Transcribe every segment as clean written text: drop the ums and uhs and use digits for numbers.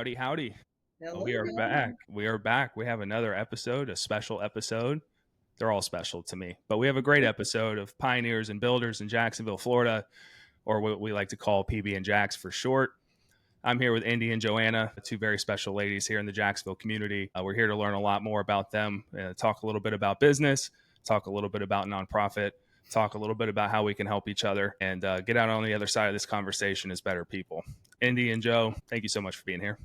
Howdy, howdy. Hello, We are hello. back. We are back. We have another episode, a special episode. They're all special to me, but we have a great episode of pioneers and builders in Jacksonville, Florida, or what we like to call PB and Jacks for short. I'm here with Indy and Joanna, two very special ladies here in the Jacksonville community. We're here to learn a lot more about them, talk a little bit about business, talk a little bit about nonprofit, talk a little bit about how we can help each other, and get out on the other side of this conversation as better people. Indy and Joe, thank you so much for being here.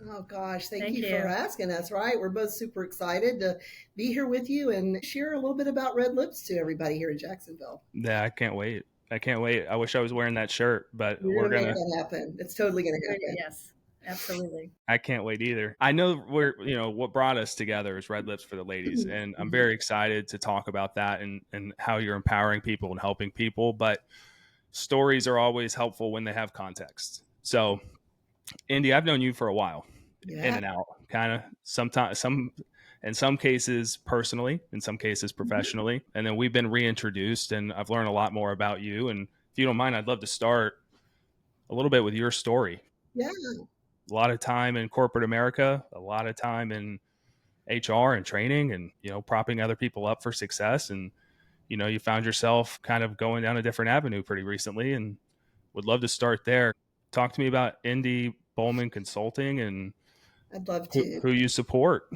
Oh gosh, thank Thank you you. for asking us. Right, we're both super excited to be here with you and share a little bit about Red Lips to everybody here in Jacksonville. Yeah, I can't wait. I can't wait. I wish I was wearing that shirt, but We're gonna make that happen. It's totally gonna happen. Yes, absolutely. I can't wait either. I know what brought us together is Red Lips for the Ladies. And I'm very excited to talk about that and how you're empowering people and helping people. But stories are always helpful when they have context. So, Indy, I've known you for a while, in Yeah. and out, kind of sometimes, in some cases personally, in some cases professionally. And then we've been reintroduced and I've learned a lot more about you. And if you don't mind, I'd love to start a little bit with your story. Yeah. A lot of time in corporate America, a lot of time in HR and training and, propping other people up for success. And, you found yourself kind of going down a different avenue pretty recently and would love to start there. Talk to me about Indy Bollman Consulting and I'd love to. who you support.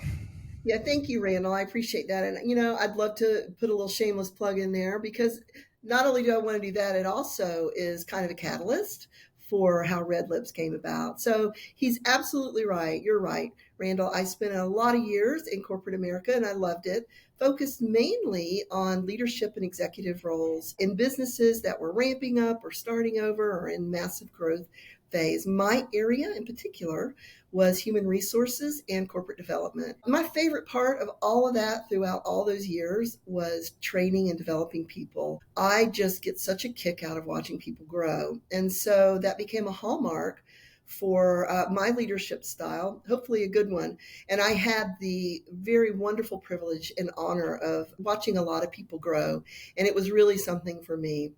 Yeah, thank you, Randall. I appreciate that. And, I'd love to put a little shameless plug in there because not only do I want to do that, it also is kind of a catalyst for how Red Lips came about. So he's absolutely right. You're right, Randall. I spent a lot of years in corporate America and I loved it, focused mainly on leadership and executive roles in businesses that were ramping up or starting over or in massive growth phase. My area in particular was human resources and corporate development. My favorite part of all of that throughout all those years was training and developing people. I just get such a kick out of watching people grow. And so that became a hallmark for my leadership style, hopefully a good one. And I had the very wonderful privilege and honor of watching a lot of people grow. And it was really something for me.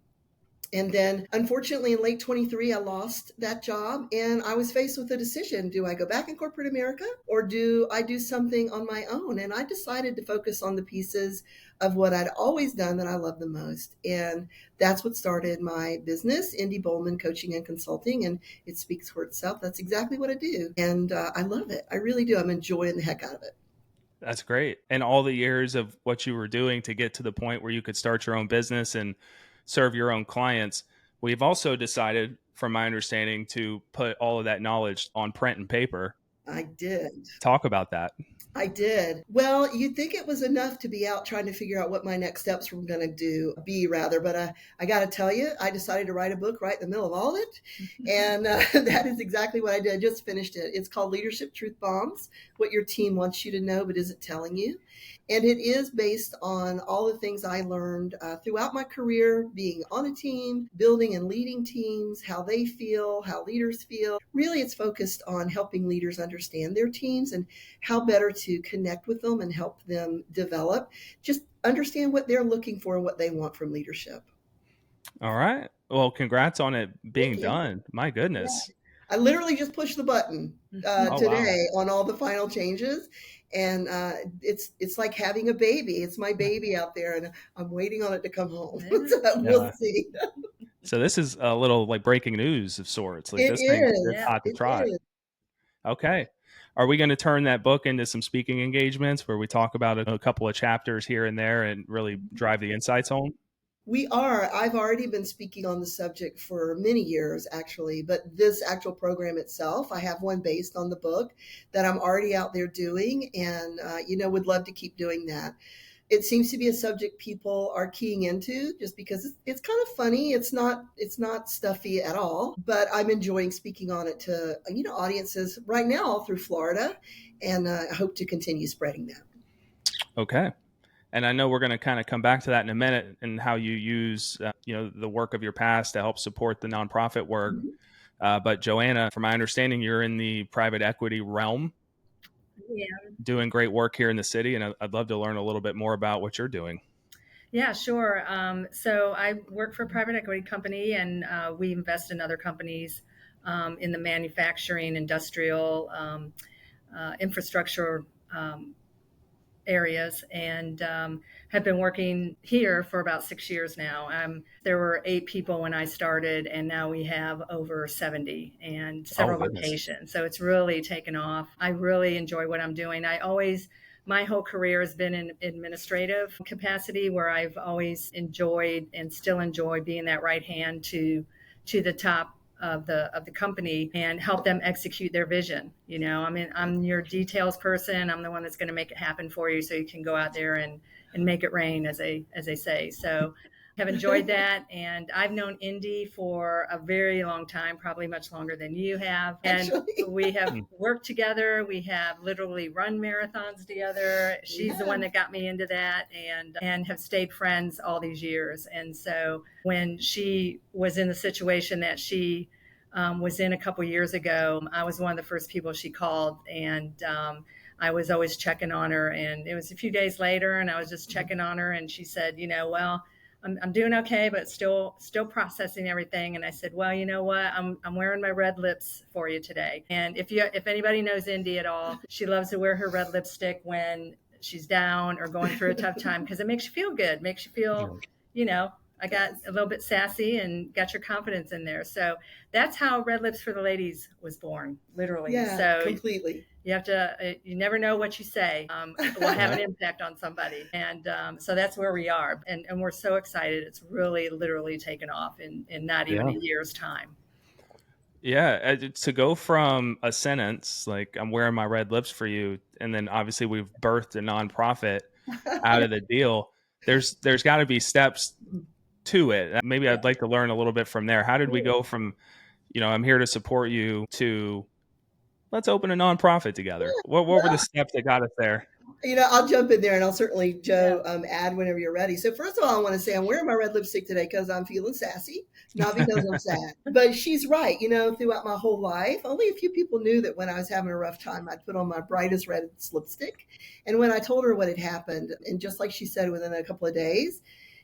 And then, unfortunately, in late 23, I lost that job and I was faced with a decision. Do I go back in corporate America or do I do something on my own? And I decided to focus on the pieces of what I'd always done that I love the most. And that's what started my business, Indy Bollman Coaching and Consulting. And it speaks for itself. That's exactly what I do. And I love it. I really do. I'm enjoying the heck out of it. That's great. And all the years of what you were doing to get to the point where you could start your own business and serve your own clients. We've also decided, from my understanding, to put all of that knowledge on print and paper. I did. Talk about that. I did. Well, you'd think it was enough to be out trying to figure out what my next steps were going to be, but I got to tell you, I decided to write a book right in the middle of all of it. And that is exactly what I did. I just finished it. It's called Leadership Truth Bombs, What Your Team Wants You to Know But Isn't Telling You. And it is based on all the things I learned throughout my career, being on a team, building and leading teams, how they feel, how leaders feel. Really, it's focused on helping leaders understand their teams and how better to connect with them and help them develop. Just understand what they're looking for and what they want from leadership. All right. Well, congrats on it being done. My goodness. Yeah. I literally just pushed the button today on all the final changes. And it's like having a baby. It's my baby out there, and I'm waiting on it to come home. So we'll see. So this is a little like breaking news of sorts. Like It this thing is is. hot to It try. is. Okay. Are we going to turn that book into some speaking engagements where we talk about a couple of chapters here and there and really drive the insights home? We are. I've already been speaking on the subject for many years, actually, but this actual program itself, I have one based on the book that I'm already out there doing and, would love to keep doing that. It seems to be a subject people are keying into just because it's kind of funny. It's not stuffy at all, but I'm enjoying speaking on it to, audiences right now all through Florida, and I hope to continue spreading that. Okay. And I know we're going to kind of come back to that in a minute and how you use, the work of your past to help support the nonprofit work. Mm-hmm. But Joanna, from my understanding, you're in the private equity realm. Yeah. Doing great work here in the city. And I'd love to learn a little bit more about what you're doing. Yeah, sure. So I work for a private equity company and we invest in other companies in the manufacturing, industrial, infrastructure areas, and have been working here for about 6 years now. There were 8 people when I started, and now we have over 70 and several locations. So it's really taken off. I really enjoy what I'm doing. My whole career has been in administrative capacity, where I've always enjoyed and still enjoy being that right hand to the top of the company and help them execute their vision. I mean, I'm your details person. I'm the one that's going to make it happen for you, so you can go out there and make it rain, as they say. So have enjoyed that. And I've known Indy for a very long time, probably much longer than you have. And we have worked together. We have literally run marathons together. She's the one that got me into that, and have stayed friends all these years. And so when she was in the situation that she was in a couple years ago, I was one of the first people she called, and I was always checking on her. And it was a few days later, and I was just checking on her, and she said, well, I'm doing okay, but still processing everything. And I said, well, you know what? I'm wearing my red lips for you today. And if anybody knows Indy at all, she loves to wear her red lipstick when she's down or going through a tough time, because it makes you feel good, makes you feel, I got a little bit sassy and got your confidence in there. So that's how Red Lips for the Ladies was born, literally. Yeah, so completely. You never know what you say will have an impact on somebody. And so that's where we are. And we're so excited. It's really literally taken off in not even a year's time. Yeah. To go from a sentence like, I'm wearing my red lips for you, and then obviously we've birthed a nonprofit out of the deal. There's got to be steps to it. Maybe I'd like to learn a little bit from there. How did we go from, I'm here to support you, to let's open a nonprofit together? What were the steps that got us there? I'll jump in there, and I'll certainly, Joe, add whenever you're ready. So first of all, I want to say I'm wearing my red lipstick today because I'm feeling sassy, not because I'm sad. But she's right. Throughout my whole life, only a few people knew that when I was having a rough time, I'd put on my brightest red lipstick. And when I told her what had happened, and just like she said, within a couple of days,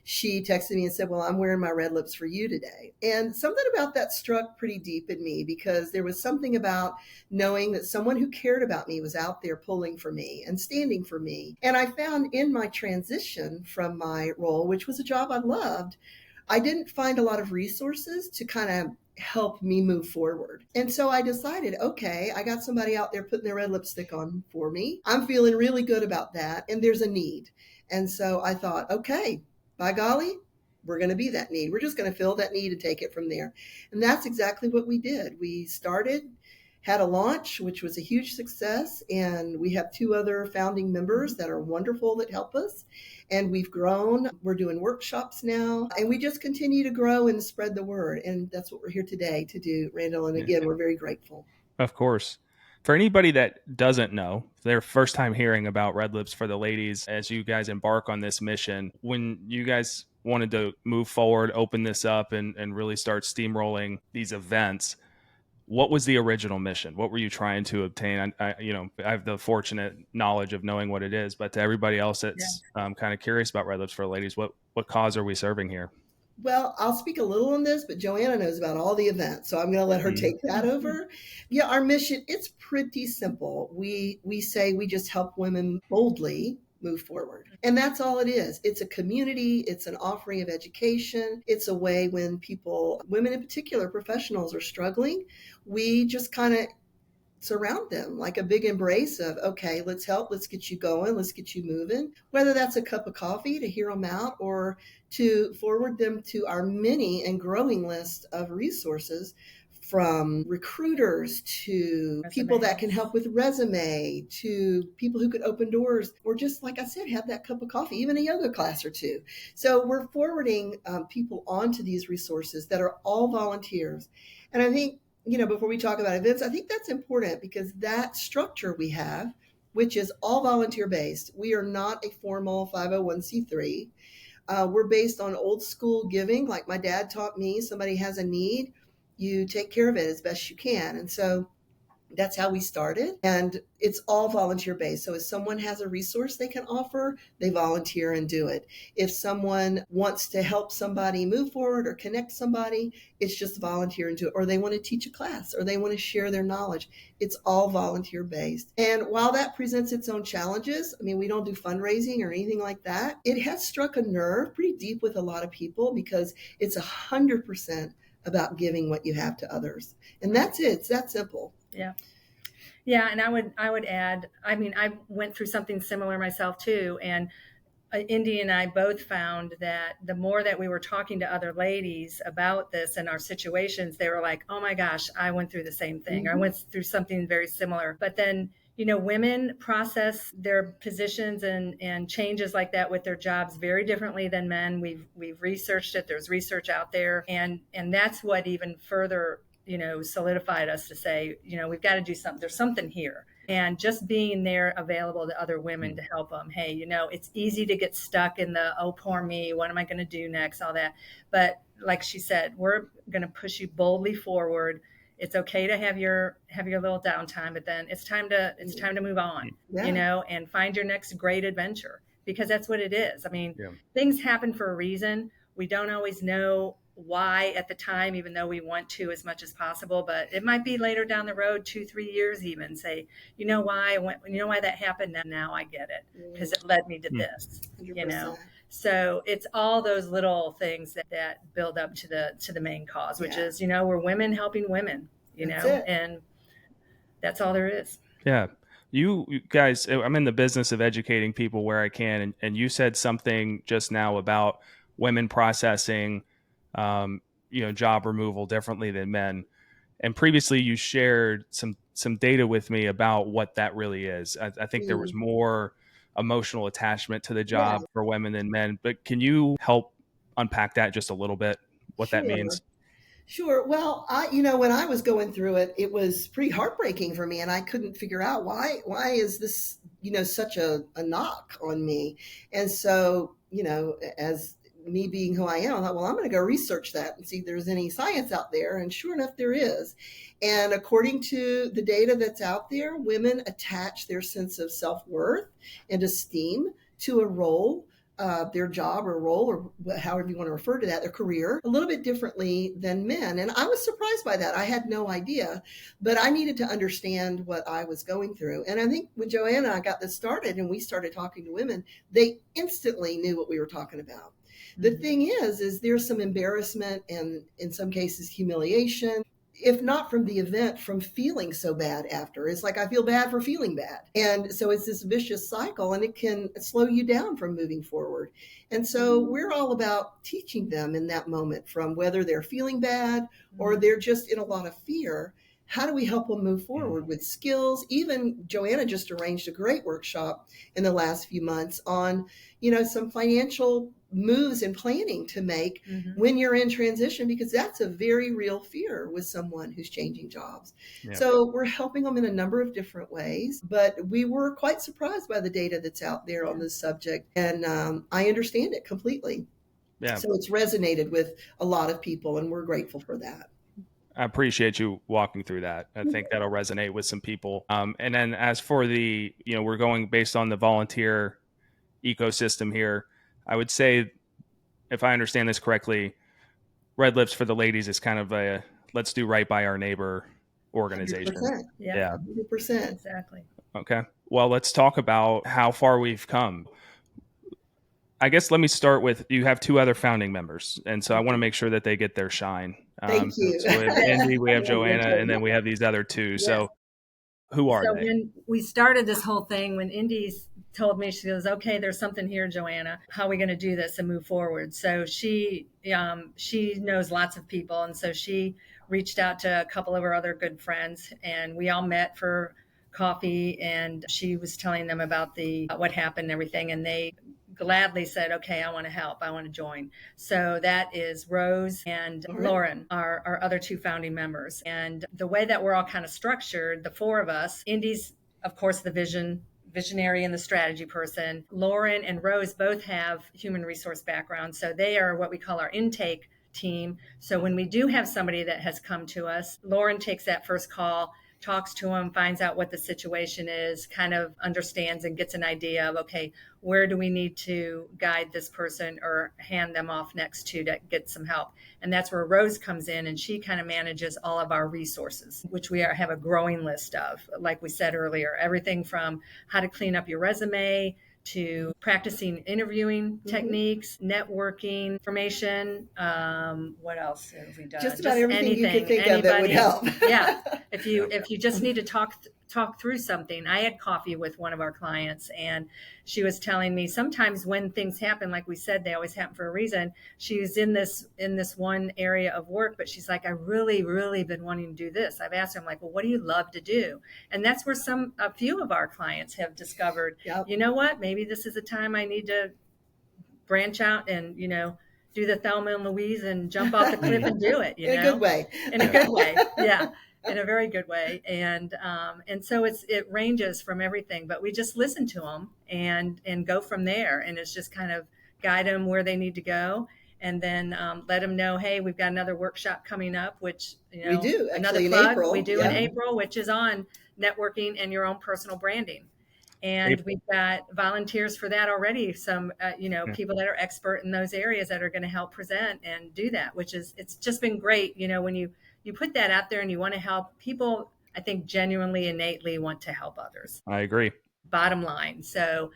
she texted me and said, well, I'm wearing my red lips for you today. And something about that struck pretty deep in me, because there was something about knowing that someone who cared about me was out there pulling for me and standing for me. And I found in my transition from my role, which was a job I loved, I didn't find a lot of resources to kind of help me move forward. And so I decided, okay, I got somebody out there putting their red lipstick on for me. I'm feeling really good about that. And there's a need. And so I thought, okay, by golly, we're going to be that need. We're just going to fill that need and take it from there. And that's exactly what we did. We had a launch, which was a huge success. And we have 2 other founding members that are wonderful that help us. And we've grown. We're doing workshops now. And we just continue to grow and spread the word. And that's what we're here today to do, Randall. And again, we're very grateful. Of course. For anybody that doesn't know, their first time hearing about Red Lips for the Ladies, as you guys embark on this mission, when you guys wanted to move forward, open this up, and really start steamrolling these events, what was the original mission? What were you trying to obtain? I have the fortunate knowledge of knowing what it is, but to everybody else that's kind of curious about Red Lips for the Ladies, what cause are we serving here? Well, I'll speak a little on this, but Joanna knows about all the events, so I'm going to let her take that over. Yeah, our mission, it's pretty simple. We say we just help women boldly move forward. And that's all it is. It's a community. It's an offering of education. It's a way when women in particular, professionals, are struggling, we just kind of surround them like a big embrace of, okay, let's help, let's get you going, let's get you moving, whether that's a cup of coffee to hear them out or to forward them to our many and growing list of resources, from recruiters to people that can help with resume, to people who could open doors, or just, like I said, have that cup of coffee, even a yoga class or 2. So we're forwarding people onto these resources that are all volunteers. And I think, before we talk about events, I think that's important, because that structure we have, which is all volunteer based, we are not a formal 501c3. We're based on old school giving. Like my dad taught me, somebody has a need, you take care of it as best you can. And so That's how we started. And it's all volunteer based. So if someone has a resource they can offer, they volunteer and do it. If someone wants to help somebody move forward or connect somebody, it's just volunteer and do it. Or they want to teach a class or they want to share their knowledge. It's all volunteer based. And while that presents its own challenges, I mean, we don't do fundraising or anything like that. It has struck a nerve pretty deep with a lot of people because it's 100% about giving what you have to others. And that's it. It's that simple. Yeah. Yeah. And I would add, I mean, I went through something similar myself too. And Indy and I both found that the more that we were talking to other ladies about this and our situations, they were like, oh my gosh, I went through the same thing. Mm-hmm. I went through something very similar. But then, you know, women process their positions and changes like that with their jobs very differently than men. We've researched it. There's research out there. And that's what even further, you know, solidified us to say, you know, we've got to do something. There's something here. And just being there available to other women to help them. Hey, you know, it's easy to get stuck in the, oh, poor me. What am I going to do next? All that. But like she said, we're going to push you boldly forward. It's okay to have your little downtime, but then it's time to move on, you know, and find your next great adventure, because that's what it is. I mean, things happen for a reason. We don't always know why at the time, even though we want to as much as possible, but it might be later down the road, 2-3 years, even say, you know why that happened. Now I get it because it led me to this, 100%. You know? So it's all those little things that build up to the main cause, which is, you know, we're women helping women, you know, and that's all there is. Yeah. You guys, I'm in the business of educating people where I can. And you said something just now about women processing, you know, job removal differently than men. And previously you shared some data with me about what that really is. I think there was more emotional attachment to the job for women than men, but can you help unpack that just a little bit, what that means? Sure. Well, when I was going through it, it was pretty heartbreaking for me, and I couldn't figure out why is this, you know, such a knock on me. And so, you know, as me being who I am, I thought, well, I'm going to go research that and see if there's any science out there. And sure enough, there is. And according to the data that's out there, women attach their sense of self-worth and esteem to a role, their job or role, or however you want to refer to that, their career, a little bit differently than men. And I was surprised by that. I had no idea, but I needed to understand what I was going through. And I think when Joanna and I got this started and we started talking to women, they instantly knew what we were talking about. The thing is there's some embarrassment and in some cases humiliation, if not from the event, from feeling so bad after. It's like, I feel bad for feeling bad. And so it's this vicious cycle, and it can slow you down from moving forward. And so we're all about teaching them in that moment, from whether they're feeling bad or they're just in a lot of fear. How do we help them move forward with skills? Even Joanna just arranged a great workshop in the last few months on, you know, some financial moves and planning to make when you're in transition, because that's a very real fear with someone who's changing jobs. So we're helping them in a number of different ways, but we were quite surprised by the data that's out there on this subject. And I understand it completely. So it's resonated with a lot of people, and we're grateful for that. I appreciate you walking through that. I think that'll resonate with some people. And then as for the, you know, we're going based on the volunteer ecosystem here. I would say, if I understand this correctly, Red Lips for the Ladies is kind of a let's do right by our neighbor organization. 100%. Yeah, 100%. Exactly. Okay. Well, let's talk about how far we've come. I guess let me start with, you have two other founding members, and so I want to make sure that they get their shine. Thank you. So we have Indy, we have Joanna, and then we have these other two. So who are they? When we started this whole thing, when Indy told me, she goes, okay, there's something here, Joanna. How are we going to do this and move forward? So she knows lots of people. And so she reached out to a couple of her other good friends, and we all met for coffee, and she was telling them about what happened and everything. And they gladly said, okay, I want to help. I want to join. So that is Rose and Lauren, our other two founding members. And the way that we're all kind of structured, the four of us, Indy's, of course, the visionary and the strategy person. Lauren and Rose both have human resource backgrounds. So they are what we call our intake team. So when we do have somebody that has come to us, Lauren takes that first call, talks to them, finds out what the situation is, kind of understands and gets an idea of, okay, where do we need to guide this person or hand them off next to get some help. And that's where Rose comes in, and she kind of manages all of our resources, which have a growing list of, like we said earlier, everything from how to clean up your resume to practicing interviewing techniques, networking, information. What else have we done? Just about everything you could think of that would help. Yeah. If you just need to talk through something. I had coffee with one of our clients, and she was telling me sometimes when things happen, like we said, they always happen for a reason. She's in this one area of work, but she's like, I really been wanting to do this. I've asked her, I'm like, well, what do you love to do? And that's where a few of our clients have discovered, you know what, maybe this is a time I need to branch out and, do the Thelma and Louise and jump off the cliff and do it, In a good way. In a good way. Yeah. In a very good way. And so it ranges from everything, but we just listen to them and go from there. And it's just kind of guide them where they need to go. And then let them know, hey, we've got another workshop coming up, which, we do another in plug April. We do in April, which is on networking and your own personal branding. And we've got volunteers for that already. Some, people that are expert in those areas that are going to help present and do that, it's just been great. When you put that out there and you want to help people, I think genuinely, innately want to help others. I agree. Bottom line. So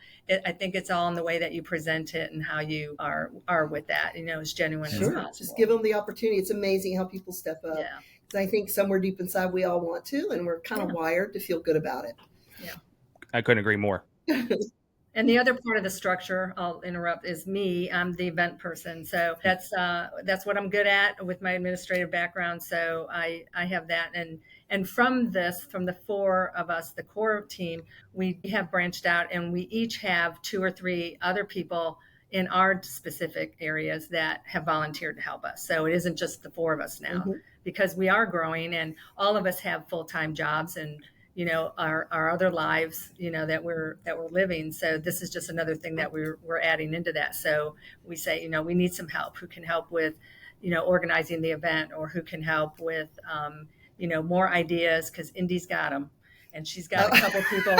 I think it's all in the way that you present it and how you are with that, as genuine as possible. Just give them the opportunity. It's amazing how people step up. Yeah. Because I think somewhere deep inside, we all want to, and we're kind of wired to feel good about it. Yeah. I couldn't agree more. And the other part of the structure, I'll interrupt, is me. I'm the event person. So that's what I'm good at with my administrative background. So I have that. And from the four of us, the core team, we have branched out, and we each have 2 or 3 other people in our specific areas that have volunteered to help us. So it isn't just the 4 of us now, because we are growing, and all of us have full-time jobs and our other lives, that we're living. So this is just another thing that we're adding into that. So we say, we need some help. Who can help with, organizing the event, or who can help with, more ideas, because Indy's got them, and she's got a couple people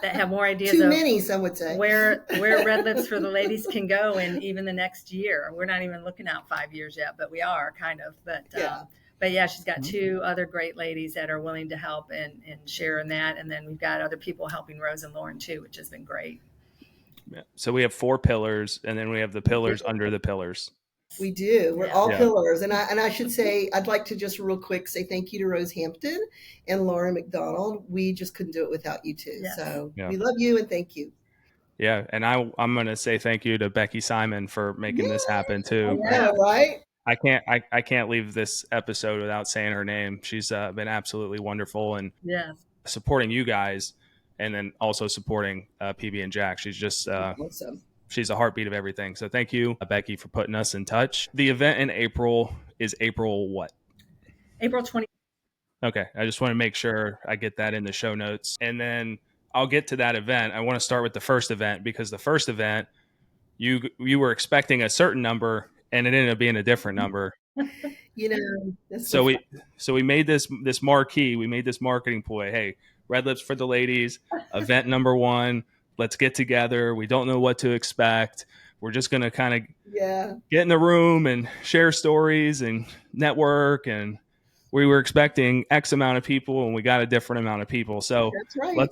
that have more ideas. Too many, some would say. Where Red Lips for the Ladies can go, and even the next year. We're not even looking out 5 years yet, but we are kind of. But yeah, she's got 2 other great ladies that are willing to help and share in that. And then we've got other people helping Rose and Lauren too, which has been great. Yeah. So we have 4 pillars, and then we have the pillars under the pillars. We do. We're all pillars. And I should say, I'd like to just real quick say thank you to Rose Hampton and Lauren McDonald. We just couldn't do it without you two. Yes. So we love you and thank you. Yeah. And I'm going to say thank you to Becky Simon for making this happen too. Yeah, right? I can't leave this episode without saying her name. She's been absolutely wonderful and supporting you guys, and then also supporting PB and Jack. She's just awesome. She's the heartbeat of everything. So thank you, Becky, for putting us in touch. The event in April is April what? April 20th. Okay. I just want to make sure I get that in the show notes. And then I'll get to that event. I want to start with the first event, because the first event, you were expecting a certain number, and it ended up being a different number. So we made this marquee. We made this marketing ploy. Hey, Red Lips for the Ladies, event number 1. Let's get together. We don't know what to expect. We're just going to kind of get in the room and share stories and network. And we were expecting X amount of people, and we got a different amount of people. So that's right.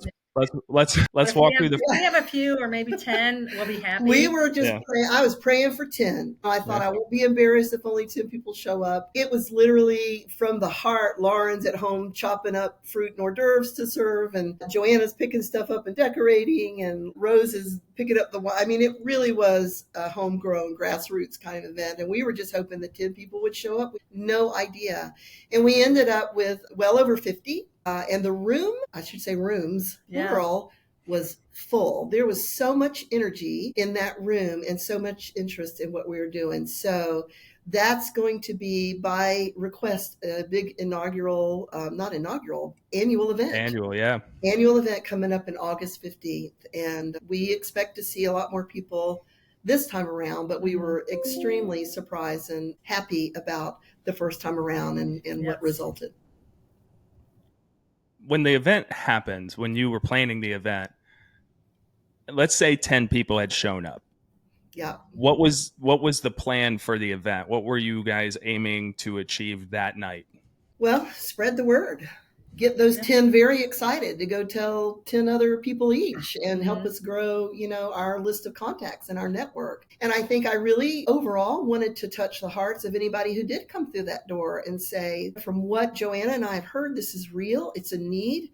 Let's walk through we have a few, or maybe 10. We'll be happy. We were just praying. I was praying for 10. I thought I won't be embarrassed if only 10 people show up. It was literally from the heart. Lauren's at home chopping up fruit and hors d'oeuvres to serve, and Joanna's picking stuff up and decorating, and Rose is picking up the wine. I mean, it really was a homegrown grassroots kind of event, and we were just hoping that 10 people would show up. No idea. And we ended up with well over 50. And the room, I should say rooms, plural, was full. There was so much energy in that room and so much interest in what we were doing. So that's going to be, by request, a big annual event. Annual event coming up in August 15th. And we expect to see a lot more people this time around, but we were extremely surprised and happy about the first time around and what resulted. when the event happened, when you were planning the event, let's say 10 people had shown up. Yeah. What was the plan for the event? What were you guys aiming to achieve that night? Well, spread the word. Get those 10 very excited to go tell 10 other people each and help us grow, our list of contacts and our network. And I think I really overall wanted to touch the hearts of anybody who did come through that door and say, from what Joanna and I have heard, this is real. It's a need.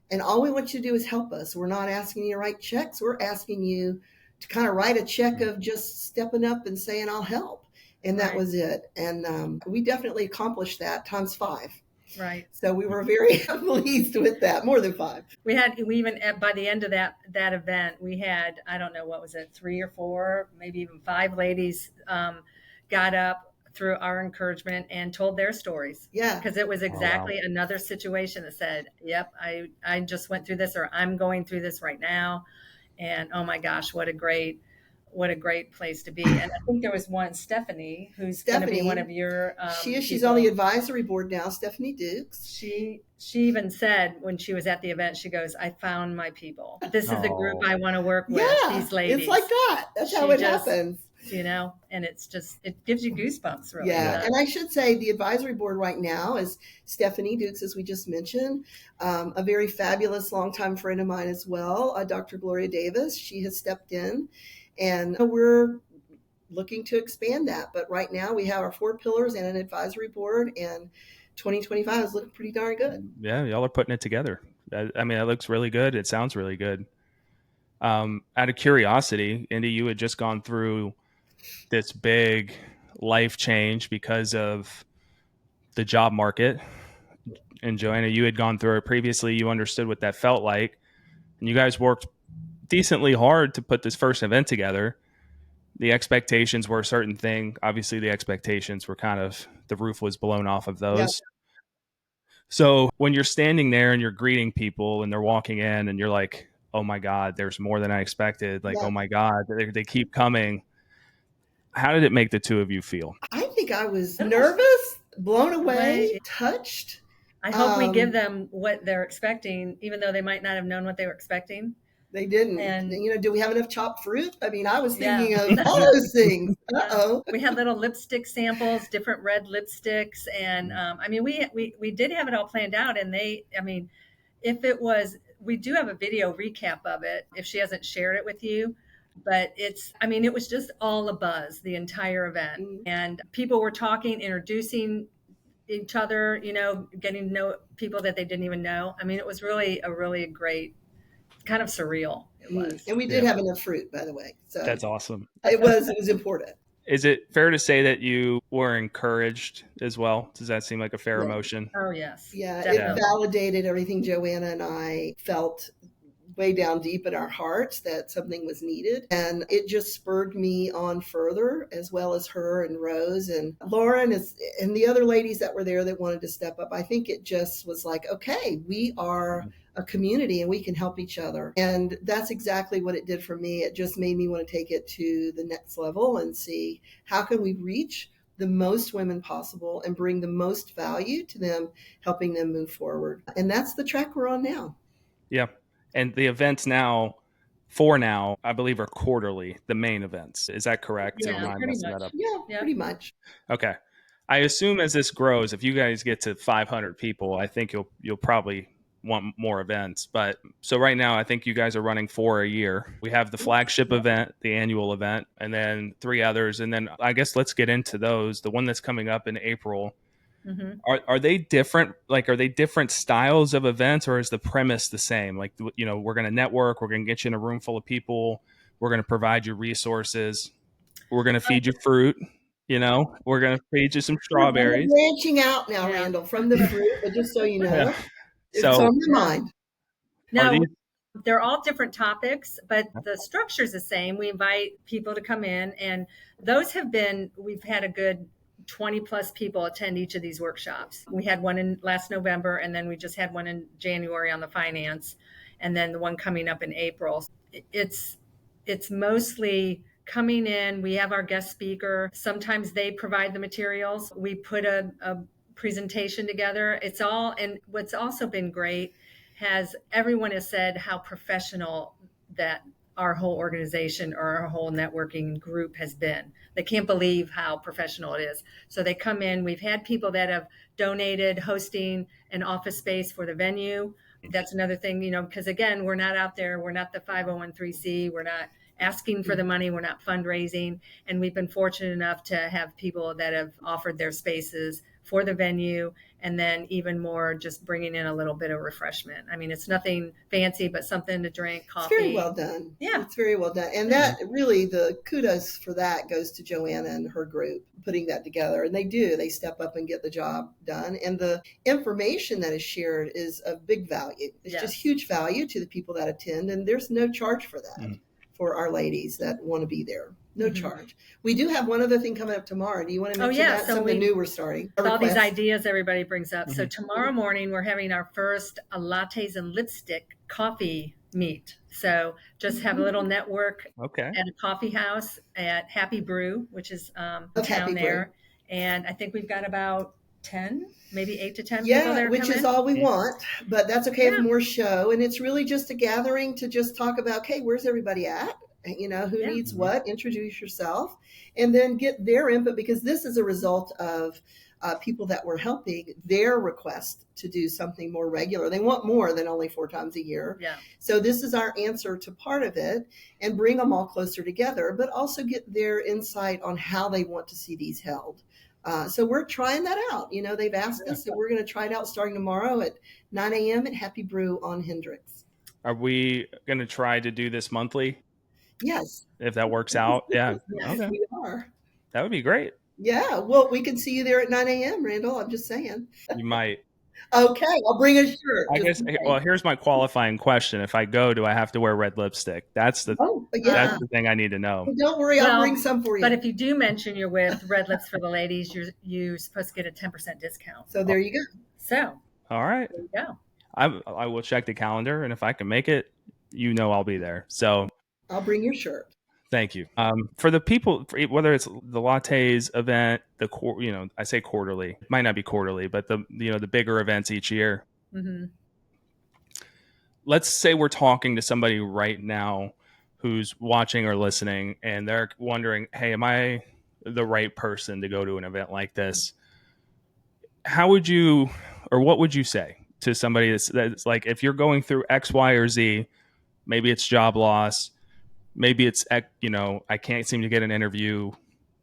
And all we want you to do is help us. We're not asking you to write checks. We're asking you to kind of write a check of just stepping up and saying, I'll help. And that was it. And we definitely accomplished that times 5. Right. So we were very pleased with that, more than 5. We even by the end of that event, we had, I don't know, what was it, 3 or 4, maybe even 5 ladies got up through our encouragement and told their stories. Yeah. Because it was exactly another situation that said, yep, I just went through this, or I'm going through this right now. And oh my gosh, what a great place to be. And I think there was one, Stephanie, who's going to be one of your she's on the advisory board now, Stephanie Dukes. She even said when she was at the event, she goes, I found my people. This is the group I want to work with, these ladies. It's like that. That's how it happens. And it's just, it gives you goosebumps, really. Yeah. And I should say the advisory board right now is Stephanie Dukes, as we just mentioned, a very fabulous longtime friend of mine as well, Dr. Gloria Davis. She has stepped in, and we're looking to expand that. But right now we have our 4 pillars and an advisory board, and 2025 is looking pretty darn good. Yeah, y'all are putting it together. I mean, it looks really good. It sounds really good. Out of curiosity, Indy, you had just gone through this big life change because of the job market. And Joanna, you had gone through it previously. You understood what that felt like. And you guys worked decently hard to put this first event together. The expectations were a certain thing. Obviously, the expectations were the roof was blown off of those. Yeah. So when you're standing there and you're greeting people and they're walking in and you're like, oh my God, there's more than I expected. Like, oh my God, they keep coming. How did it make the two of you feel? I think I was nervous, blown away, touched. I hope we give them what they're expecting, even though they might not have known what they were expecting. They didn't. And, do we have enough chopped fruit? I mean, I was thinking of all those things. Uh-oh. We had little lipstick samples, different red lipsticks. And we did have it all planned out. And we do have a video recap of it if she hasn't shared it with you. But it was just all a buzz, the entire event. Mm-hmm. And people were talking, introducing each other, getting to know people that they didn't even know. I mean, it was really a great, kind of surreal. It was. And we did have enough fruit, by the way. So that's awesome. It was important. Is it fair to say that you were encouraged as well? Does that seem like a fair emotion? Oh, yes. Yeah, definitely. It validated everything Joanna and I felt way down deep in our hearts that something was needed. And it just spurred me on further, as well as her and Rose and Lauren and the other ladies that were there that wanted to step up. I think it just was like, okay, we are a community and we can help each other. And that's exactly what it did for me. It just made me want to take it to the next level and see how can we reach the most women possible and bring the most value to them, helping them move forward. And that's the track we're on now. Yeah. And the events now, I believe, are quarterly, the main events. Is that correct? Yeah, pretty much. Yeah, pretty much. Okay. I assume as this grows, if you guys get to 500 people, I think you'll probably want more events. But so right now, I think you guys are running 4 a year. We have the flagship event, the annual event, and then 3 others. And then I guess let's get into those. The one that's coming up in April. Mm-hmm. Are they different? Like, are they different styles of events, or is the premise the same? Like, we're going to network, we're going to get you in a room full of people, we're going to provide you resources, we're going to feed you fruit, we're going to feed you some strawberries. We're branching out now, Randall, from the fruit, but just so you know, it's on your mind. No, they're all different topics, but the structure is the same. We invite people to come in, and we've had a good 20 plus people attend each of these workshops. We had one in last November, and then we just had one in January on the finance, and then the one coming up in April. It's mostly coming in. We have our guest speaker. Sometimes they provide the materials. We put a presentation together. And what's also been great everyone has said how professional that our whole organization or our whole networking group has been. They can't believe how professional it is. So they come in. We've had people that have donated hosting an office space for the venue. That's another thing, because again, we're not out there. We're not the 501(c)(3). We're not asking for the money. We're not fundraising. And we've been fortunate enough to have people that have offered their spaces for the venue, and then even more just bringing in a little bit of refreshment. I mean, it's nothing fancy, but something to drink, coffee. It's very well done. Yeah. It's very well done. And that really, the kudos for that goes to Joanna and her group putting that together. And they step up and get the job done. And the information that is shared is of big value. It's just huge value to the people that attend. And there's no charge for that for our ladies that want to be there. No charge. We do have one other thing coming up tomorrow. Do you want to mention that? So something new we're starting. All these ideas everybody brings up. So tomorrow morning, we're having our first lattes and lipstick coffee meet. So just have a little network at a coffee house at Happy Brew, which is down there. And I think we've got about 10, maybe 8 to 10 people there. Which is all we want, but that's okay if more show. And it's really just a gathering to just talk about, okay, where's everybody at? Who needs what, introduce yourself, and then get their input, because this is a result of people that were helping their request to do something more regular. They want more than only 4 times a year. Yeah. So this is our answer to part of it, and bring them all closer together, but also get their insight on how they want to see these held. So we're trying that out. They've asked us, so we're going to try it out starting tomorrow at 9 a.m. at Happy Brew on Hendricks. Are we going to try to do this monthly? Yes. If that works out. Yeah. Yes, we are. That would be great. Yeah. Well, we can see you there at 9 a.m., Randall. I'm just saying. You might. Okay. I'll bring a shirt. I guess. Well, here's my qualifying question. If I go, do I have to wear red lipstick? That's the thing I need to know. Well, don't worry. I'll bring some for you. But if you do mention you're with Red Lips for the Ladies, you're supposed to get a 10% discount. So there you go. So. All right. There you go. I will check the calendar, and if I can make it, I'll be there. So. I'll bring your shirt. Thank you. For the people, whether it's the lattes event, I say quarterly, it might not be quarterly, but the bigger events each year. Mm-hmm. Let's say we're talking to somebody right now who's watching or listening, and they're wondering, hey, am I the right person to go to an event like this? How would you, or what would you say to somebody that's like, if you're going through X, Y, or Z, maybe it's job loss, maybe it's, I can't seem to get an interview.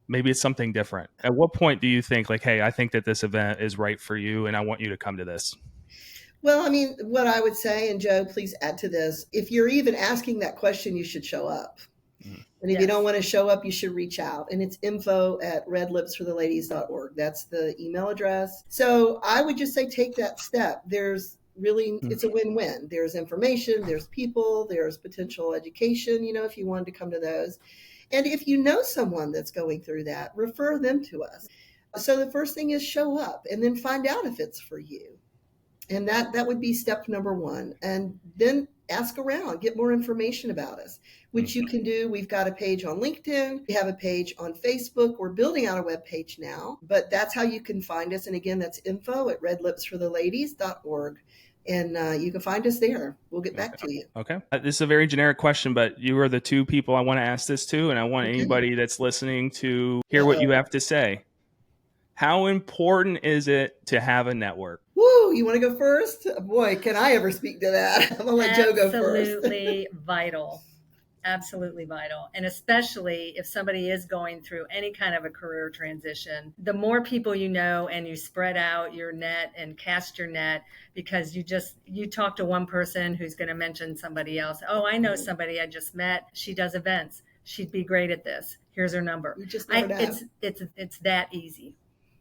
Maybe it's something different. At what point do you think like, hey, I think that this event is right for you and I want you to come to this? Well, I mean, what I would say, and Joe, please add to this, if you're even asking that question, you should show up. Mm-hmm. And if you don't want to show up, you should reach out. And it's info@redlipsfortheladies.org. That's the email address. So I would just say, take that step. It's a win-win. There's information, there's people, there's potential education, if you wanted to come to those. And if you know someone that's going through that, refer them to us. So the first thing is show up and then find out if it's for you. And that would be step number 1. And then ask around, get more information about us, which you can do. We've got a page on LinkedIn. We have a page on Facebook. We're building out a web page now, but that's how you can find us. And again, that's info@redlipsfortheladies.org. And you can find us there. We'll get back to you. Okay. This is a very generic question, but you are the 2 people I want to ask this to, and I want anybody that's listening to hear what you have to say. How important is it to have a network? Woo, you want to go first? Boy, can I ever speak to that? I'm going to let Joe go first. Absolutely vital. Absolutely vital. And especially if somebody is going through any kind of a career transition, the more people you know and you spread out your net and cast your net, because you talk to one person who's going to mention somebody else. Oh, I know somebody I just met. She does events. She'd be great at this. Here's her number. You just it's that easy.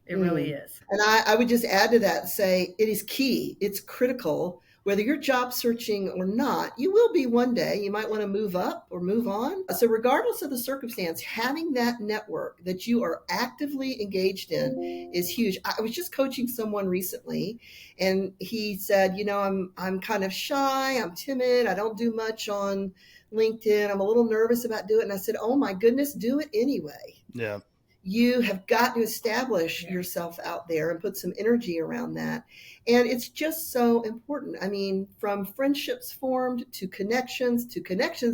It really is. And I would just add to that, say it is key. It's critical. Whether you're job searching or not, you will be one day. You might want to move up or move on. So regardless of the circumstance, having that network that you are actively engaged in is huge. I was just coaching someone recently, and he said, I'm kind of shy. I'm timid. I don't do much on LinkedIn. I'm a little nervous about doing it. And I said, oh my goodness, do it anyway. Yeah. You have got to establish yourself out there and put some energy around that. And it's just so important. I mean, from friendships formed to connections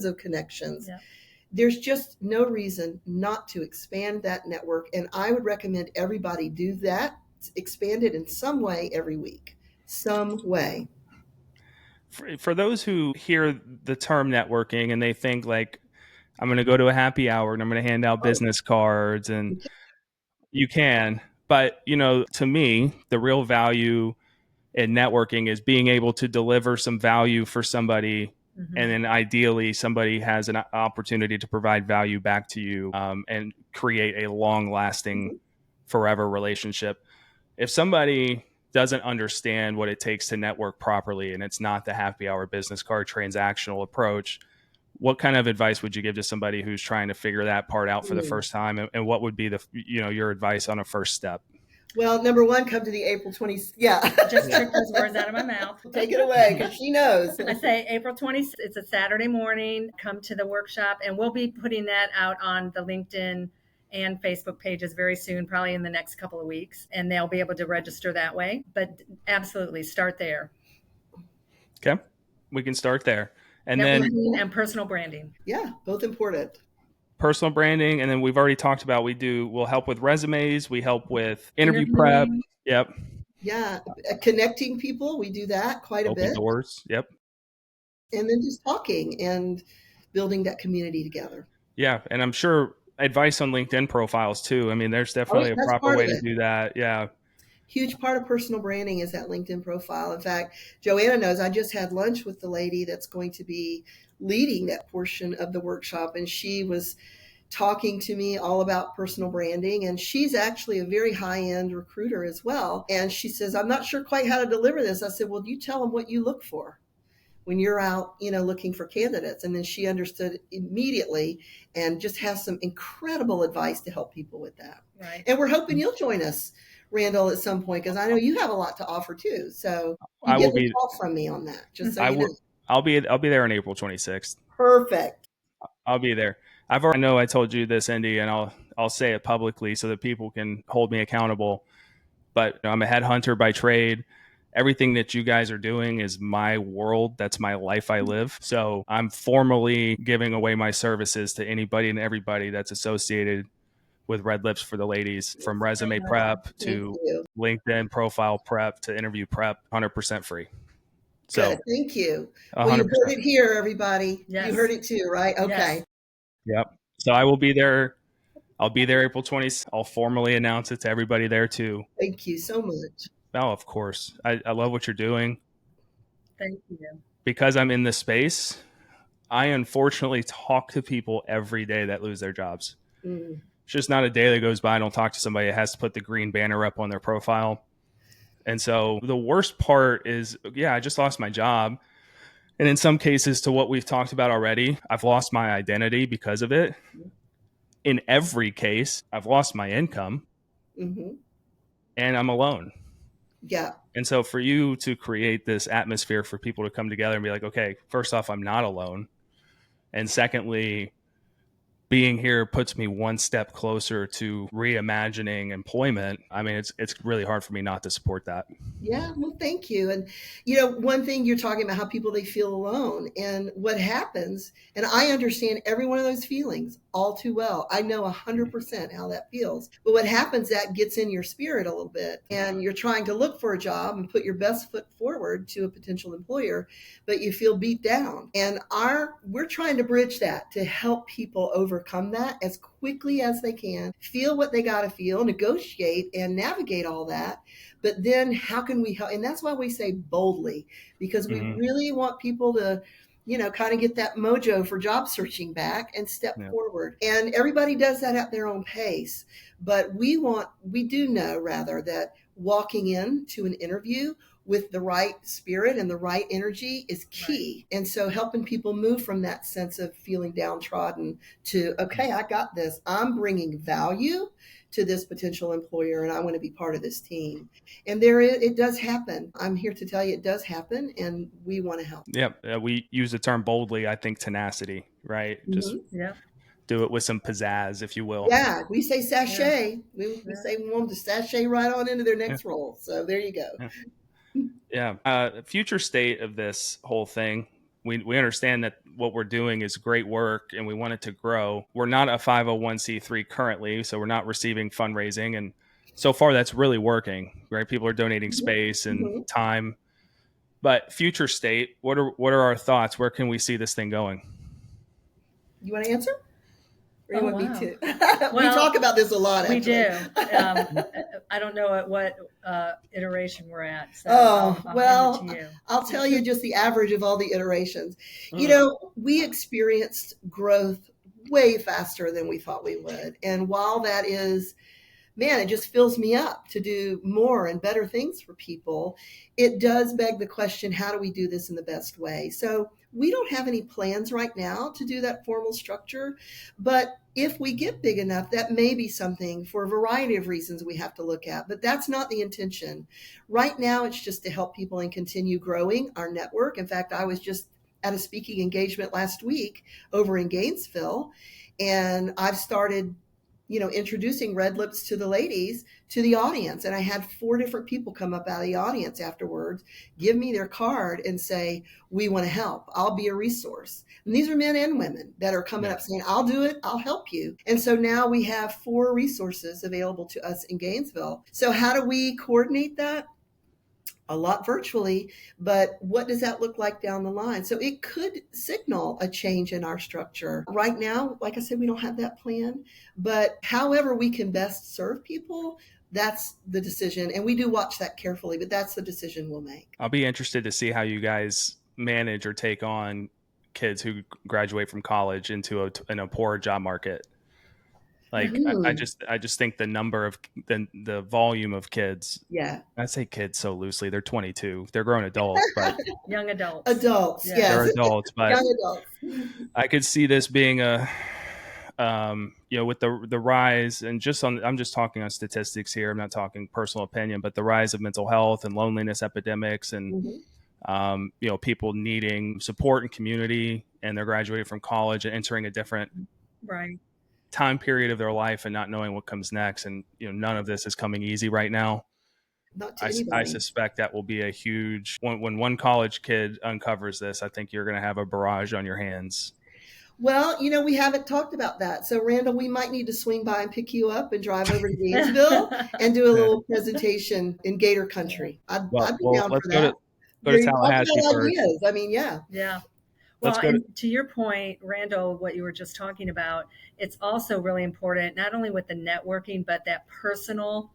of connections. Yeah. There's just no reason not to expand that network. And I would recommend everybody do that, expand it in some way every week, some way. For those who hear the term networking and they think like, I'm going to go to a happy hour and I'm going to hand out business cards, and you can. But, to me, the real value in networking is being able to deliver some value for somebody. Mm-hmm. And then ideally somebody has an opportunity to provide value back to you, and create a long lasting, forever relationship. If somebody doesn't understand what it takes to network properly, and it's not the happy hour business card transactional approach, what kind of advice would you give to somebody who's trying to figure that part out for the first time? And what would be your advice on a first step? Well, number one, come to the April 20th. Yeah. Just took those words out of my mouth. Take it away, because she knows. I say April 20th. It's a Saturday morning. Come to the workshop, and we'll be putting that out on the LinkedIn and Facebook pages very soon, probably in the next couple of weeks, and they'll be able to register that way. But absolutely, start there. Okay, we can start there. And networking and personal branding. Yeah, both important. Personal branding, and then we've already talked about we'll help with resumes, we help with interview prep. Yep. Yeah, connecting people, we do that quite a bit. Open doors. Yep. And then just talking and building that community together. Yeah, and I'm sure advice on LinkedIn profiles too. I mean, there's definitely a proper way to do that. Yeah. Huge part of personal branding is that LinkedIn profile. In fact, Joanna knows I just had lunch with the lady that's going to be leading that portion of the workshop, and she was talking to me all about personal branding, and she's actually a very high-end recruiter as well. And she says, I'm not sure quite how to deliver this. I said, well, you tell them what you look for when you're out, looking for candidates. And then she understood immediately and just has some incredible advice to help people with that. Right. And we're hoping you'll join us, Randall, at some point, because I know you have a lot to offer too. So you get a call from me on that. Just so you know. I'll be there on April 26th. Perfect. I'll be there. I know I told you this, Indy, and I'll say it publicly so that people can hold me accountable. But I'm a headhunter by trade. Everything that you guys are doing is my world. That's my life I live. So I'm formally giving away my services to anybody and everybody that's associated with Red Lips for the Ladies, from resume prep to LinkedIn profile prep to interview prep, 100% free. So, good. Thank you. 100%. Well, you heard it here, everybody. Yes. You heard it too, right? Okay. Yes. Yep. So I will be there. I'll be there April 20th. I'll formally announce it to everybody there too. Thank you so much. Oh, of course. I love what you're doing. Thank you. Because I'm in this space, I unfortunately talk to people every day that lose their jobs. It's just not a day that goes by I don't talk to somebody that has to put the green banner up on their profile. And so the worst part is, I just lost my job. And in some cases, to what we've talked about already, I've lost my identity because of it. In every case, I've lost my income, and I'm alone. Yeah. And so for you to create this atmosphere for people to come together and be like, okay, first off, I'm not alone. And secondly, being here puts me one step closer to reimagining employment. I mean, it's really hard for me not to support that. Yeah, well, thank you. And, one thing you're talking about how people, they feel alone, and what happens, and I understand every one of those feelings all too well. I know 100% how that feels. But what happens, that gets in your spirit a little bit, and you're trying to look for a job and put your best foot forward to a potential employer, but you feel beat down. And we're trying to bridge that to help people overcome that as quickly as they can, feel what they got to feel, negotiate and navigate all that. But then how can we help? And that's why we say boldly, because we really want people to, kind of get that mojo for job searching back and step forward. And everybody does that at their own pace. But we do know rather that walking into an interview with the right spirit and the right energy is key. Right. And so helping people move from that sense of feeling downtrodden to, okay, I got this. I'm bringing value to this potential employer, and I want to be part of this team. And it does happen. I'm here to tell you it does happen, and we want to help. Yeah, we use the term boldly, I think tenacity, right? Just do it with some pizzazz, if you will. Yeah, we say sachet. We say we want them to sachet right on into their next role. So there you go. Future state of this whole thing. We understand that what we're doing is great work and we want it to grow. We're not a 501c3 currently, so we're not receiving fundraising. And so far that's really working, right? People are donating space and time. But future state, what are our thoughts? Where can we see this thing going? You want to answer? Or you want me to? We talk about this a lot. We do. I don't know at what iteration we're at. So I'll tell you just the average of all the iterations. You know, we experienced growth way faster than we thought we would. And while that is, man, it just fills me up to do more and better things for people, it does beg the question, how do we do this in the best way? So we don't have any plans right now to do that formal structure, but if we get big enough, that may be something for a variety of reasons we have to look at, but that's not the intention. Right now, it's just to help people and continue growing our network. In fact, I was just at a speaking engagement last week over in Gainesville, and I've started introducing Red Lips to the ladies, to the audience. And I had 4 different people come up out of the audience afterwards, give me their card and say, we want to help. I'll be a resource. And these are men and women that are coming up saying, I'll do it. I'll help you. And so now we have 4 resources available to us in Gainesville. So how do we coordinate that? A lot virtually, but what does that look like down the line? So it could signal a change in our structure. Right now, like I said, we don't have that plan, but however we can best serve people, that's the decision. And we do watch that carefully, but that's the decision we'll make. I'll be interested to see how you guys manage or take on kids who graduate from college into a poor job market. Like I just think the number of the volume of kids. Yeah, I say kids so loosely. They're 22. They're grown adults, but young adults. Adults, yes. They're adults, but young adults. I could see this being a, with the rise and I'm just talking on statistics here. I'm not talking personal opinion, but the rise of mental health and loneliness epidemics and people needing support and community, and they're graduating from college and entering a different time period of their life and not knowing what comes next. And none of this is coming easy right now. Not to I suspect that will be a huge when one college kid uncovers this. I think you're going to have a barrage on your hands. Well, we haven't talked about that. So Randall, we might need to swing by and pick you up and drive over to Gainesville and do a little presentation in Gator Country. I'd be down for that. Go to Tallahassee first. I mean, yeah. Well, and to your point, Randall, what you were just talking about, it's also really important, not only with the networking, but that personal,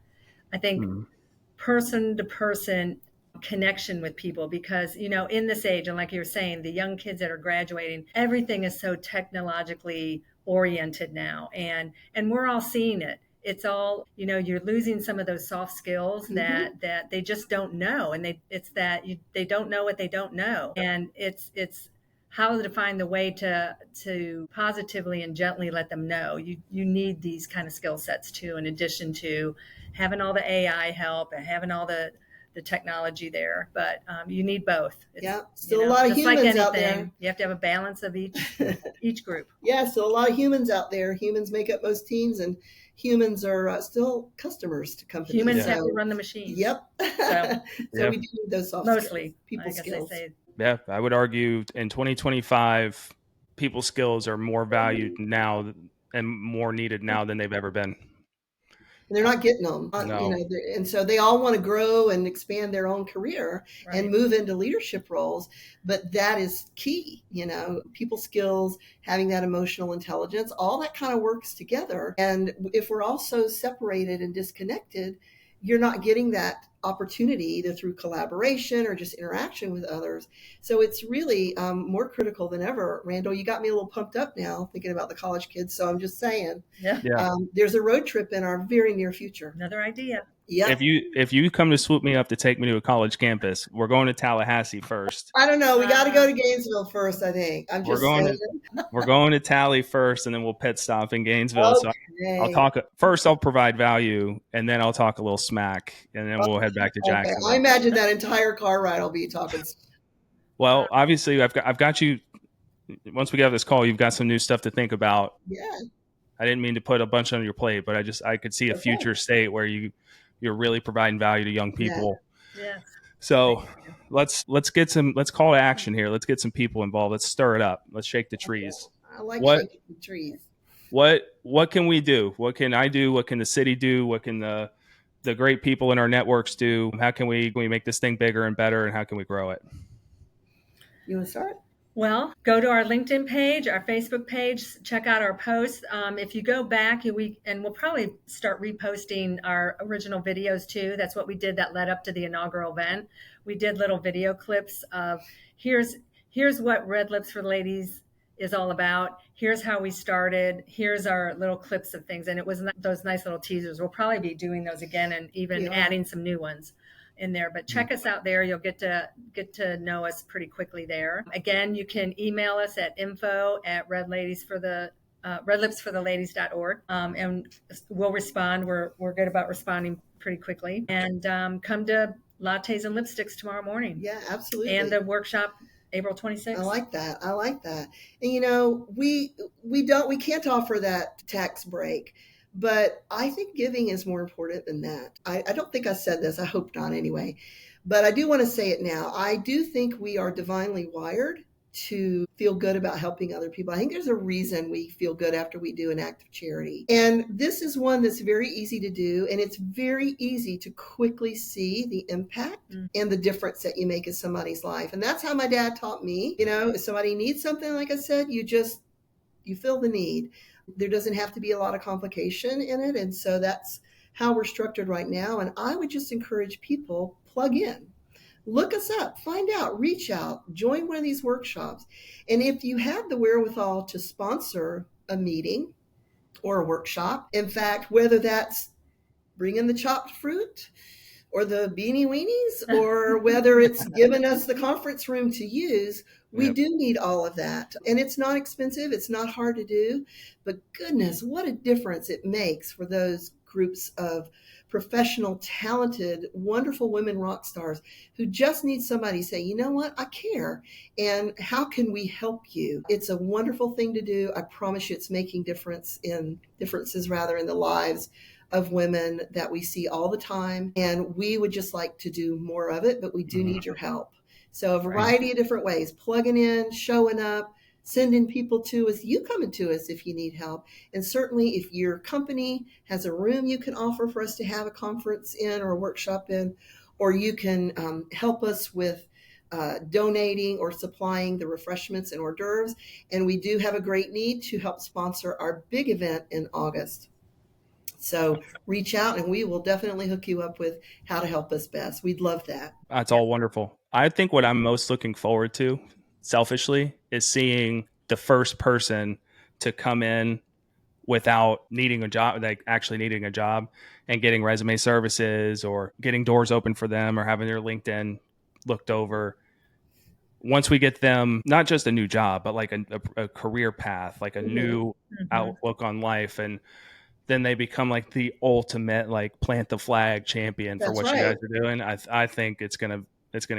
I think, person-to-person connection with people. Because, in this age, and like you were saying, the young kids that are graduating, everything is so technologically oriented now. And we're all seeing it. It's all, you're losing some of those soft skills that they just don't know. And they don't know what they don't know. And it's how to find the way to positively and gently let them know you need these kind of skill sets too, in addition to having all the AI help and having all the technology there. But you need both. Still a lot of humans like out there. You have to have a balance of each group. Yeah, still a lot of humans out there. Humans make up most teams, and humans are still customers to companies. Humans have to run the machines. Yep. So we do need those soft mostly skills, people skills. Yeah, I would argue in 2025, people skills are more valued now and more needed now than they've ever been. And they're not getting them, No. And so they all want to grow and expand their own career and move into leadership roles. But that is key, people skills, having that emotional intelligence, all that kind of works together. And if we're all so separated and disconnected, you're not getting that opportunity either through collaboration or just interaction with others. So it's really more critical than ever. Randall, you got me a little pumped up now thinking about the college kids. So I'm just saying, there's a road trip in our very near future. Another idea. Yeah. If you come to swoop me up to take me to a college campus, we're going to Tallahassee first. I don't know. We got to go to Gainesville first, I think. We're going to Tally first, and then we'll pit stop in Gainesville. Okay. So I'll talk first. I'll provide value, and then I'll talk a little smack, and then we'll head back to Jacksonville. I imagine that entire car ride I'll be talking. Well, obviously, I've got you once we get off this call, you've got some new stuff to think about. Yeah. I didn't mean to put a bunch on your plate, but I could see a future state where you're really providing value to young people. Yeah. So let's call to action here. Let's get some people involved. Let's stir it up. Let's shake the trees. I like shaking the trees. What can we do? What can I do? What can the city do? What can the great people in our networks do? How can we make this thing bigger and better, and how can we grow it? You want to start? Well, go to our LinkedIn page, our Facebook page, check out our posts. If you go back, we'll probably start reposting our original videos too. That's what we did that led up to the inaugural event. We did little video clips of here's what Red Lips for Ladies is all about. Here's how we started. Here's our little clips of things. And it was those nice little teasers. We'll probably be doing those again and even adding some new ones in there, but check us out there. You'll get to know us pretty quickly there. Again, you can email us at redlipsfortheladies.org, and we'll respond. We're good about responding pretty quickly. And come to Lattes and Lipsticks tomorrow morning. Yeah, absolutely. And the workshop April 26th. I like that. And we can't offer that tax break. But I think giving is more important than that. I don't think I said this. I hope not anyway. But I do want to say it now. I do think we are divinely wired to feel good about helping other people. I think there's a reason we feel good after we do an act of charity. And this is one that's very easy to do. And it's very easy to quickly see the impact and the difference that you make in somebody's life. And that's how my dad taught me. If somebody needs something, like I said, you feel the need. There doesn't have to be a lot of complication in it. And so that's how we're structured right now. And I would just encourage people, plug in, look us up, find out, reach out, join one of these workshops. And if you have the wherewithal to sponsor a meeting or a workshop, in fact, whether that's bringing the chopped fruit or the beanie weenies, or whether it's giving us the conference room to use, we do need all of that. And it's not expensive. It's not hard to do. But goodness, what a difference it makes for those groups of professional, talented, wonderful women rock stars who just need somebody to say, you know what, I care. And how can we help you? It's a wonderful thing to do. I promise you it's making differences in the lives of women that we see all the time. And we would just like to do more of it, but we do need your help. So a variety of different ways, plugging in, showing up, sending people to us, you coming to us if you need help. And certainly if your company has a room you can offer for us to have a conference in or a workshop in, or you can help us with donating or supplying the refreshments and hors d'oeuvres. And we do have a great need to help sponsor our big event in August. So reach out and we will definitely hook you up with how to help us best. We'd love that. That's all wonderful. I think what I'm most looking forward to, selfishly, is seeing the first person to come in without needing a job, like actually needing a job, and getting resume services or getting doors open for them or having their LinkedIn looked over. Once we get them, not just a new job, but like a career path, like a new outlook on life. And then they become like the ultimate, like, plant the flag champion for what you guys are doing. I think it's going to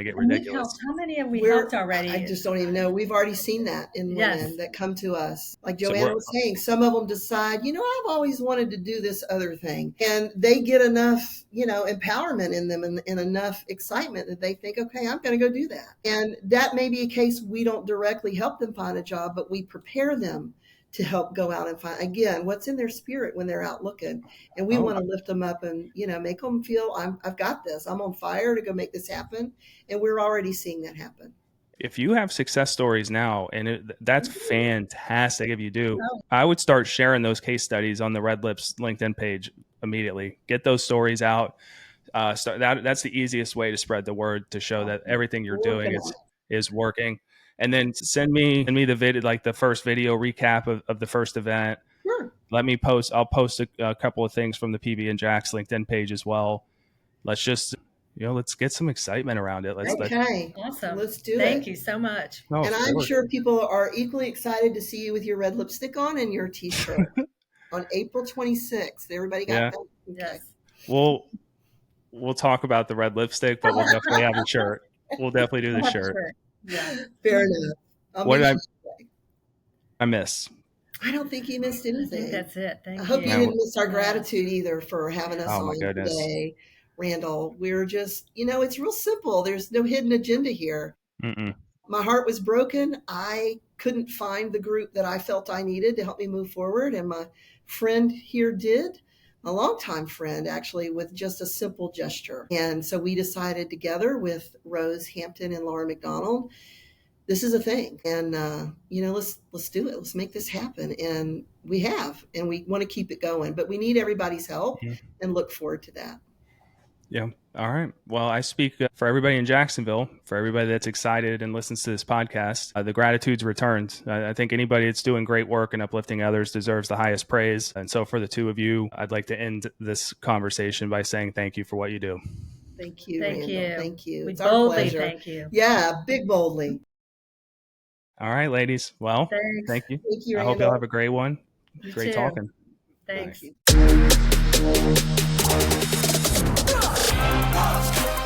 get ridiculous. How many have we helped already? I just don't even know. We've already seen that in women that come to us. Like Joanna was saying, some of them decide, I've always wanted to do this other thing. And they get enough, empowerment in them and enough excitement that they think, okay, I'm going to go do that. And that may be a case we don't directly help them find a job, but we prepare them to help go out and find, again, what's in their spirit when they're out looking. And we want to lift them up and, make them feel, I've got this. I'm on fire to go make this happen. And we're already seeing that happen. If you have success stories now, and that's fantastic if you do, I would start sharing those case studies on the Red Lips LinkedIn page immediately. Get those stories out. That's the easiest way to spread the word, to show that everything you're doing is working. And then send me the video, like the first video recap of the first event. Sure. I'll post a couple of things from the PB and Jack's LinkedIn page as well. Let's just, let's get some excitement around it. Awesome. Let's do it. Thank you so much. And I'm sure people are equally excited to see you with your red lipstick on and your t-shirt on April 26th. Everybody got that? Okay. Yes. We'll talk about the red lipstick, but we'll definitely have a shirt. We'll definitely do the shirt. Yeah. Fair enough. I miss? I don't think you missed anything. That's it. Thank you. I hope you didn't miss our gratitude either for having us on today, Randall. We're just, it's real simple. There's no hidden agenda here. Mm-mm. My heart was broken. I couldn't find the group that I felt I needed to help me move forward. And my friend here did, a longtime friend, actually, with just a simple gesture. And so we decided together with Rose Hampton and Laura McDonald, this is a thing. And, let's do it. Let's make this happen. And we have, and we want to keep it going. But we need everybody's help and look forward to that. Yeah. All right. Well, I speak for everybody in Jacksonville, for everybody that's excited and listens to this podcast. The gratitude's returned. I think anybody that's doing great work and uplifting others deserves the highest praise. And so for the two of you, I'd like to end this conversation by saying thank you for what you do. Thank you. Thank Randall. you. Thank you. It's our pleasure. Thank you. Yeah, big boldly. All right, ladies. Well, thank you. Thank you, I Randall. hope you'll have a great one. You great too. Talking. Thanks. Thank you.